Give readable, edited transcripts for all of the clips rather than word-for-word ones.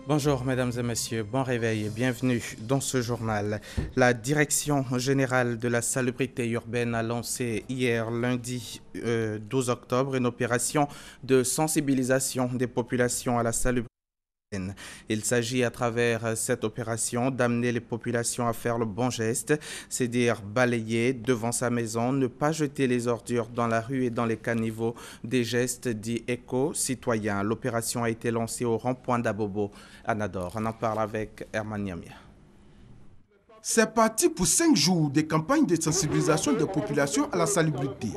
Bonjour mesdames et messieurs, bon réveil et bienvenue dans ce journal. La Direction générale de la salubrité urbaine a lancé hier lundi 12 octobre une opération de sensibilisation des populations à la salubrité. Il s'agit à travers cette opération d'amener les populations à faire le bon geste, c'est-à-dire balayer devant sa maison, ne pas jeter les ordures dans la rue et dans les caniveaux, des gestes dits éco-citoyens. L'opération a été lancée au rond-point d'Abobo à Nador. On en parle avec Herman Niamia. C'est parti pour 5 jours de campagne de sensibilisation des populations à la salubrité.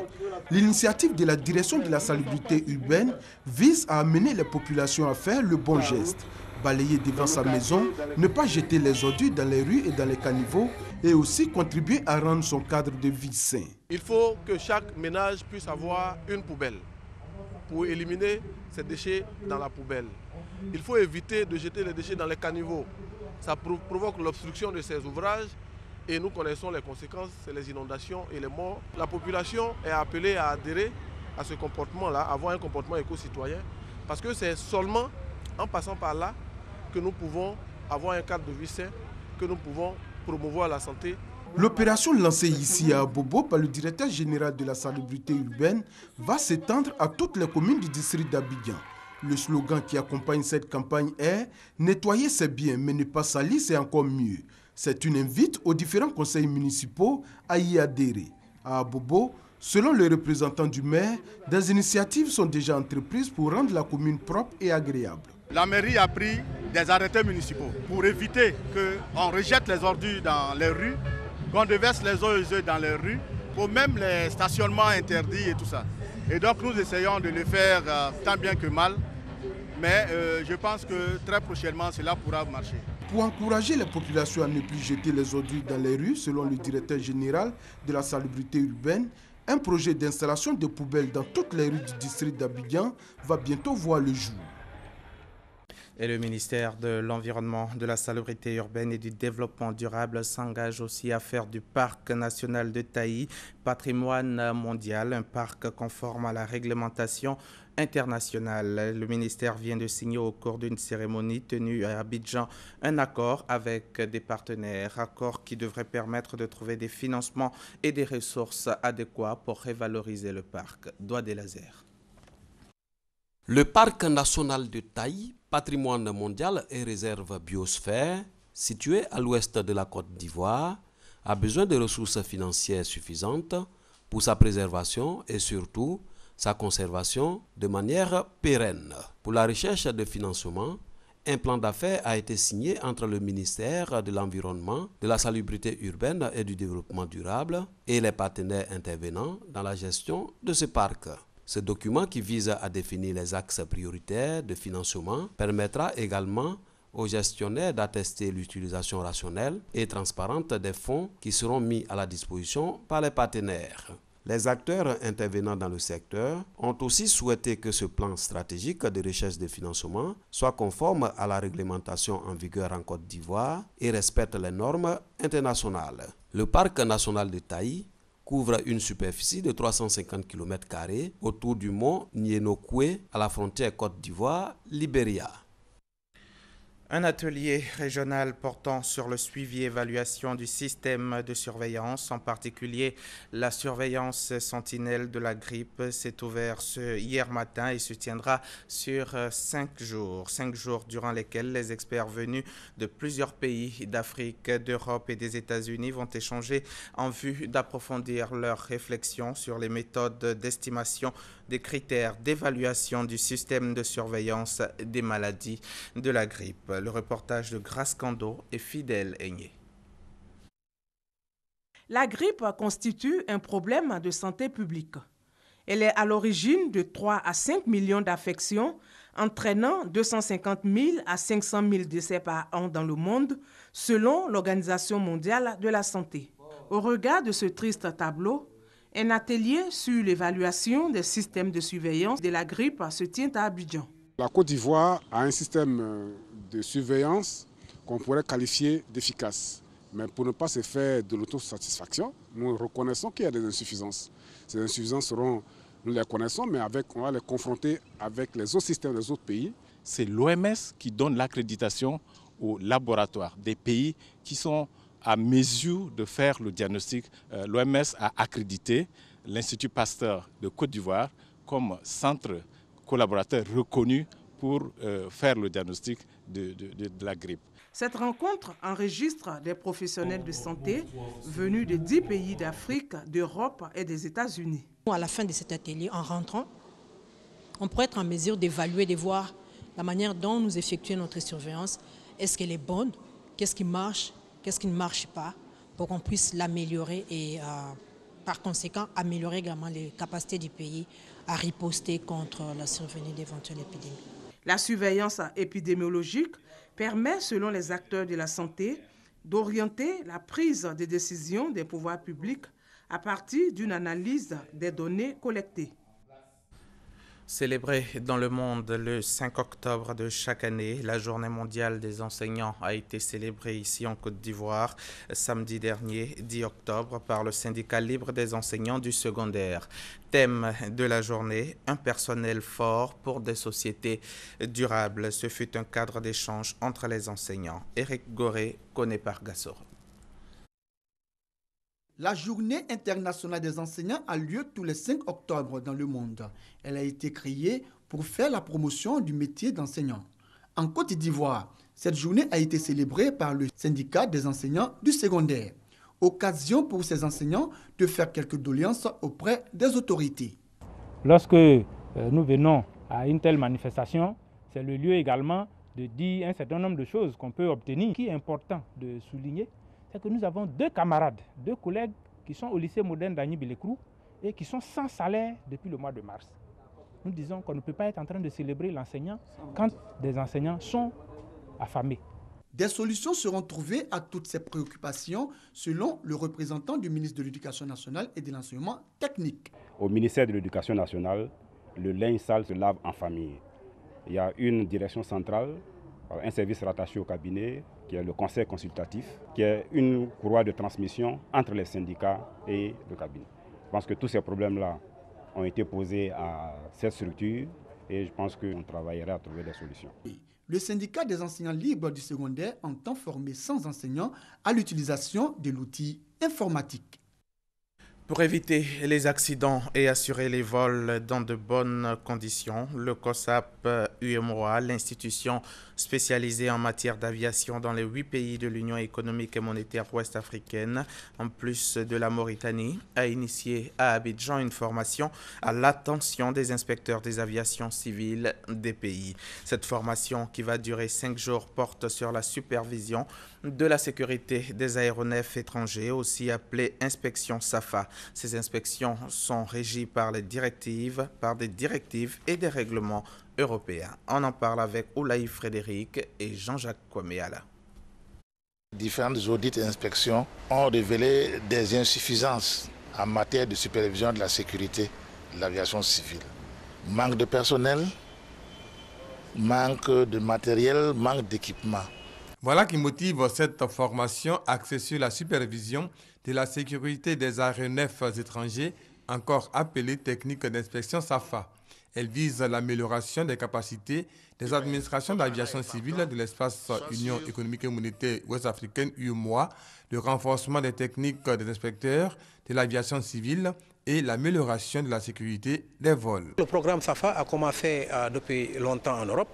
L'initiative de la direction de la salubrité urbaine vise à amener les populations à faire le bon geste. Balayer devant sa maison, ne pas jeter les ordures dans les rues et dans les caniveaux et aussi contribuer à rendre son cadre de vie sain. Il faut que chaque ménage puisse avoir une poubelle pour éliminer ces déchets dans la poubelle. Il faut éviter de jeter les déchets dans les caniveaux. Ça provoque l'obstruction de ces ouvrages et nous connaissons les conséquences, c'est les inondations et les morts. La population est appelée à adhérer à ce comportement-là, avoir un comportement éco-citoyen, parce que c'est seulement en passant par là que nous pouvons avoir un cadre de vie sain, que nous pouvons promouvoir la santé. L'opération lancée ici à Abobo par le directeur général de la salubrité urbaine va s'étendre à toutes les communes du district d'Abidjan. Le slogan qui accompagne cette campagne est « Nettoyer c'est bien, mais ne pas salir c'est encore mieux ». C'est une invite aux différents conseils municipaux à y adhérer. À Abobo, selon les représentants du maire, des initiatives sont déjà entreprises pour rendre la commune propre et agréable. La mairie a pris des arrêtés municipaux pour éviter qu'on rejette les ordures dans les rues, qu'on déverse les eaux usées dans les rues, pour même les stationnements interdits et tout ça. Et donc nous essayons de le faire tant bien que mal, mais je pense que très prochainement cela pourra marcher. Pour encourager les populations à ne plus jeter les ordures dans les rues, selon le directeur général de la salubrité urbaine, un projet d'installation de poubelles dans toutes les rues du district d'Abidjan va bientôt voir le jour. Et le ministère de l'Environnement, de la Salubrité urbaine et du Développement durable s'engage aussi à faire du parc national de Taï patrimoine mondial, un parc conforme à la réglementation internationale. Le ministère vient de signer au cours d'une cérémonie tenue à Abidjan un accord avec des partenaires, accord qui devrait permettre de trouver des financements et des ressources adéquats pour revaloriser le parc. Doigt des lasers. Le parc national de Taï, patrimoine mondial et réserve biosphère, situé à l'ouest de la Côte d'Ivoire, a besoin de ressources financières suffisantes pour sa préservation et surtout sa conservation de manière pérenne. Pour la recherche de financement, un plan d'affaires a été signé entre le ministère de l'Environnement, de la Salubrité urbaine et du Développement durable et les partenaires intervenants dans la gestion de ce parc. Ce document qui vise à définir les axes prioritaires de financement permettra également aux gestionnaires d'attester l'utilisation rationnelle et transparente des fonds qui seront mis à la disposition par les partenaires. Les acteurs intervenant dans le secteur ont aussi souhaité que ce plan stratégique de recherche de financement soit conforme à la réglementation en vigueur en Côte d'Ivoire et respecte les normes internationales. Le parc national de Taï couvre une superficie de 350 km² autour du mont Nienokwe à la frontière Côte d'Ivoire-Libéria. Un atelier régional portant sur le suivi et évaluation du système de surveillance, en particulier la surveillance sentinelle de la grippe, s'est ouvert hier matin et se tiendra sur 5 jours. 5 jours durant lesquels les experts venus de plusieurs pays d'Afrique, d'Europe et des États-Unis vont échanger en vue d'approfondir leurs réflexions sur les méthodes d'estimation des critères d'évaluation du système de surveillance des maladies de la grippe. Le reportage de Grace Kando et Fidèle Aigné. La grippe constitue un problème de santé publique. Elle est à l'origine de 3 à 5 millions d'affections, entraînant 250 000 à 500 000 décès par an dans le monde, selon l'Organisation mondiale de la santé. Au regard de ce triste tableau, un atelier sur l'évaluation des systèmes de surveillance de la grippe se tient à Abidjan. La Côte d'Ivoire a un système de surveillance qu'on pourrait qualifier d'efficace. Mais pour ne pas se faire de l'autosatisfaction, nous reconnaissons qu'il y a des insuffisances. Ces insuffisances nous les connaissons, mais on va les confronter avec les autres systèmes des autres pays. c'est l'OMS qui donne l'accréditation aux laboratoires des pays qui sont à mesure de faire le diagnostic. L'OMS a accrédité l'Institut Pasteur de Côte d'Ivoire comme centre collaborateur reconnu pour faire le diagnostic de la grippe. Cette rencontre enregistre des professionnels de santé venus de 10 pays d'Afrique, d'Europe et des États-Unis. À la fin de cet atelier, en rentrant, on pourrait être en mesure d'évaluer, de voir la manière dont nous effectuons notre surveillance. Est-ce qu'elle est bonne? Qu'est-ce qui marche? Qu'est-ce qui ne marche pas? Pour qu'on puisse l'améliorer et par conséquent améliorer également les capacités du pays à riposter contre la survenue d'éventuelles épidémies. La surveillance épidémiologique permet, selon les acteurs de la santé, d'orienter la prise de décision des pouvoirs publics à partir d'une analyse des données collectées. Célébrée dans le monde le 5 octobre de chaque année, la Journée mondiale des enseignants a été célébrée ici en Côte d'Ivoire samedi dernier, 10 octobre, par le syndicat libre des enseignants du secondaire. Thème de la journée, un personnel fort pour des sociétés durables. Ce fut un cadre d'échange entre les enseignants. Éric Goré, Koné par Gassoro. La Journée internationale des enseignants a lieu tous les 5 octobre dans le monde. Elle a été créée pour faire la promotion du métier d'enseignant. En Côte d'Ivoire, cette journée a été célébrée par le syndicat des enseignants du secondaire. Occasion pour ces enseignants de faire quelques doléances auprès des autorités. Lorsque nous venons à une telle manifestation, c'est le lieu également de dire un certain nombre de choses qu'on peut obtenir. Ce qui est important de souligner, c'est que nous avons 2 camarades, 2 collègues qui sont au lycée moderne d'Agny-Bilécrou et qui sont sans salaire depuis le mois de mars. Nous disons qu'on ne peut pas être en train de célébrer l'enseignant quand des enseignants sont affamés. Des solutions seront trouvées à toutes ces préoccupations selon le représentant du ministre de l'Éducation nationale et de l'enseignement technique. Au ministère de l'Éducation nationale, le linge sale se lave en famille. Il y a une direction centrale, un service rattaché au cabinet, qui est le conseil consultatif, qui est une courroie de transmission entre les syndicats et le cabinet. Je pense que tous ces problèmes-là ont été posés à cette structure et je pense qu'on travaillera à trouver des solutions. Le syndicat des enseignants libres du secondaire entend former 100 enseignants à l'utilisation de l'outil informatique. Pour éviter les accidents et assurer les vols dans de bonnes conditions, le COSAP-UEMOA, l'institution spécialisée en matière d'aviation dans les 8 pays de l'Union économique et monétaire ouest-africaine, en plus de la Mauritanie, a initié à Abidjan une formation à l'attention des inspecteurs des aviations civiles des pays. Cette formation, qui va durer 5 jours, porte sur la supervision de la sécurité des aéronefs étrangers, aussi appelée inspection SAFA. Ces inspections sont régies par des directives et des règlements européens. On en parle avec Oulaï Frédéric et Jean-Jacques Kwameala. Différentes audits et inspections ont révélé des insuffisances en matière de supervision de la sécurité de l'aviation civile. Manque de personnel, manque de matériel, manque d'équipement. Voilà qui motive cette formation axée sur la supervision de la sécurité des aéronefs étrangers, encore appelée technique d'inspection SAFA. Elle vise l'amélioration des capacités des administrations d'aviation civile de l'espace Union économique et monétaire ouest-africaine UEMOA, le renforcement des techniques des inspecteurs de l'aviation civile et l'amélioration de la sécurité des vols. Le programme SAFA a commencé depuis longtemps en Europe.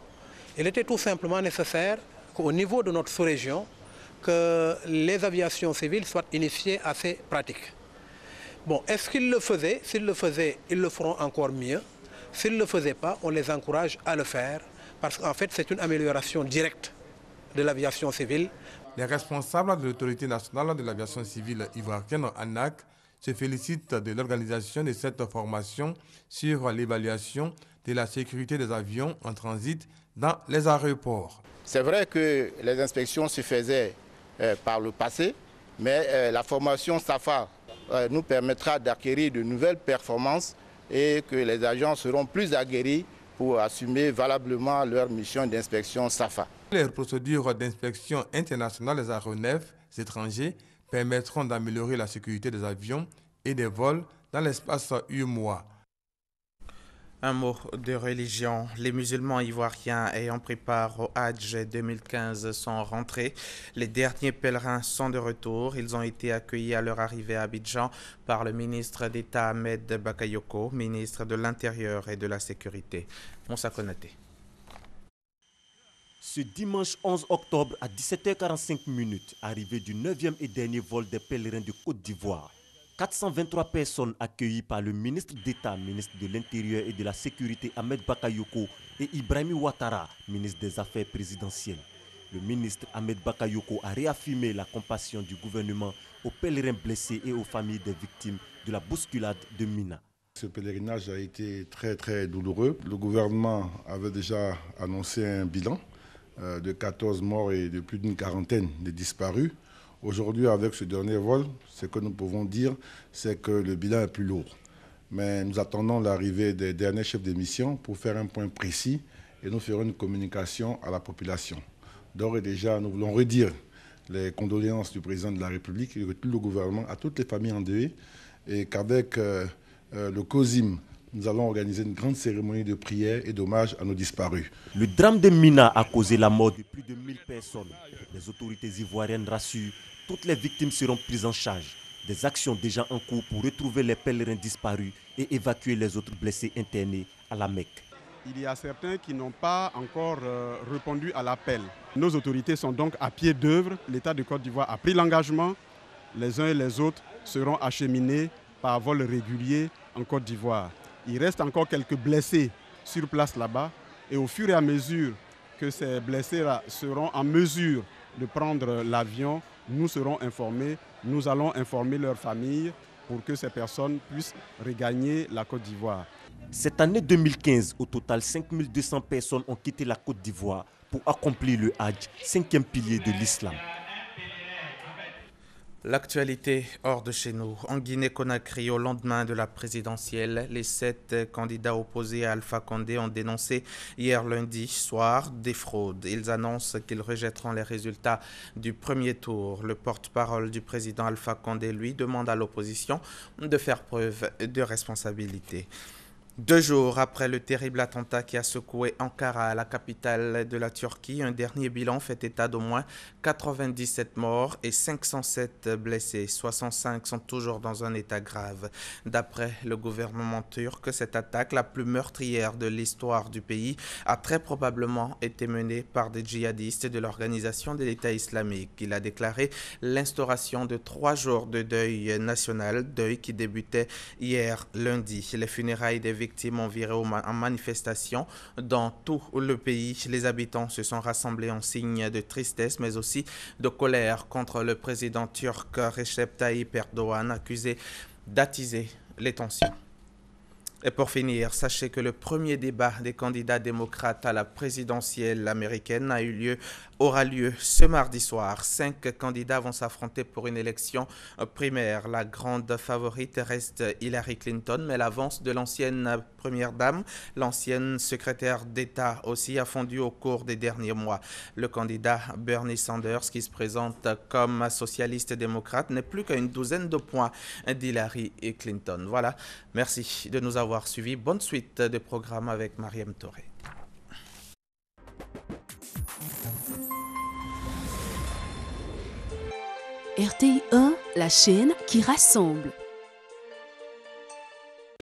Il était tout simplement nécessaire qu'au niveau de notre sous-région, que les aviations civiles soient initiées à ces pratiques. Bon, est-ce qu'ils le faisaient? S'ils le faisaient, ils le feront encore mieux. S'ils ne le faisaient pas, on les encourage à le faire, parce qu'en fait, c'est une amélioration directe de l'aviation civile. Les responsables de l'autorité nationale de l'aviation civile ivoirienne, ANAC, se félicitent de l'organisation de cette formation sur l'évaluation de la sécurité des avions en transit dans les aéroports. C'est vrai que les inspections se faisaient par le passé, mais la formation SAFA nous permettra d'acquérir de nouvelles performances et que les agents seront plus aguerris pour assumer valablement leur mission d'inspection SAFA. Les procédures d'inspection internationale des aéronefs étrangers permettront d'améliorer la sécurité des avions et des vols dans l'espace UEMOA. Un mot de religion. Les musulmans ivoiriens ayant pris part au Hajj 2015 sont rentrés. Les derniers pèlerins sont de retour. Ils ont été accueillis à leur arrivée à Abidjan par le ministre d'État Ahmed Bakayoko, ministre de l'Intérieur et de la Sécurité. Moussa Konaté. Ce dimanche 11 octobre à 17h45, arrivée du 9e et dernier vol des pèlerins de Côte d'Ivoire. 423 personnes accueillies par le ministre d'État, ministre de l'Intérieur et de la Sécurité Ahmed Bakayoko et Ibrahim Ouattara, ministre des Affaires présidentielles. Le ministre Ahmed Bakayoko a réaffirmé la compassion du gouvernement aux pèlerins blessés et aux familles des victimes de la bousculade de Mina. Ce pèlerinage a été très douloureux. Le gouvernement avait déjà annoncé un bilan de 14 morts et de plus d'une quarantaine de disparus. Aujourd'hui, avec ce dernier vol, ce que nous pouvons dire, c'est que le bilan est plus lourd. Mais nous attendons l'arrivée des derniers chefs de mission pour faire un point précis et nous ferons une communication à la population. D'ores et déjà, nous voulons redire les condoléances du président de la République et de tout le gouvernement à toutes les familles endeuillées et qu'avec le COSIM, nous allons organiser une grande cérémonie de prière et d'hommage à nos disparus. Le drame de Mina a causé la mort de plus de 1000 personnes. Les autorités ivoiriennes rassurent, toutes les victimes seront prises en charge. Des actions déjà en cours pour retrouver les pèlerins disparus et évacuer les autres blessés internés à la Mecque. Il y a certains qui n'ont pas encore répondu à l'appel. Nos autorités sont donc à pied d'œuvre. L'État de Côte d'Ivoire a pris l'engagement. Les uns et les autres seront acheminés par vol régulier en Côte d'Ivoire. Il reste encore quelques blessés sur place là-bas. Et au fur et à mesure que ces blessés-là seront en mesure de prendre l'avion, nous serons informés, nous allons informer leurs familles pour que ces personnes puissent regagner la Côte d'Ivoire. Cette année 2015, au total 5200 personnes ont quitté la Côte d'Ivoire pour accomplir le Hajj, 5e pilier de l'islam. L'actualité hors de chez nous. En Guinée-Conakry, au lendemain de la présidentielle, les 7 candidats opposés à Alpha Condé ont dénoncé hier lundi soir des fraudes. Ils annoncent qu'ils rejetteront les résultats du premier tour. Le porte-parole du président Alpha Condé, lui, demande à l'opposition de faire preuve de responsabilité. 2 jours après le terrible attentat qui a secoué Ankara, la capitale de la Turquie, un dernier bilan fait état d'au moins 97 morts et 507 blessés. 65 sont toujours dans un état grave. D'après le gouvernement turc, cette attaque, la plus meurtrière de l'histoire du pays, a très probablement été menée par des djihadistes de l'organisation de l'État islamique. Il a déclaré l'instauration de 3 jours de deuil national, deuil qui débutait hier lundi. Les funérailles des victimes ont viré en manifestation dans tout le pays. Les habitants se sont rassemblés en signe de tristesse, mais aussi de colère contre le président turc Recep Tayyip Erdogan, accusé d'attiser les tensions. Et pour finir, sachez que le premier débat des candidats démocrates à la présidentielle américaine aura lieu ce mardi soir. 5 candidats vont s'affronter pour une élection primaire. La grande favorite reste Hillary Clinton, mais l'avance de l'ancienne première dame, l'ancienne secrétaire d'État aussi, a fondu au cours des derniers mois. Le candidat Bernie Sanders, qui se présente comme socialiste démocrate, n'est plus qu'à une douzaine de points d'Hillary Clinton. Voilà, merci de nous avoir suivis. Bonne suite des programmes avec Mariam Touré. RTI 1, la chaîne qui rassemble.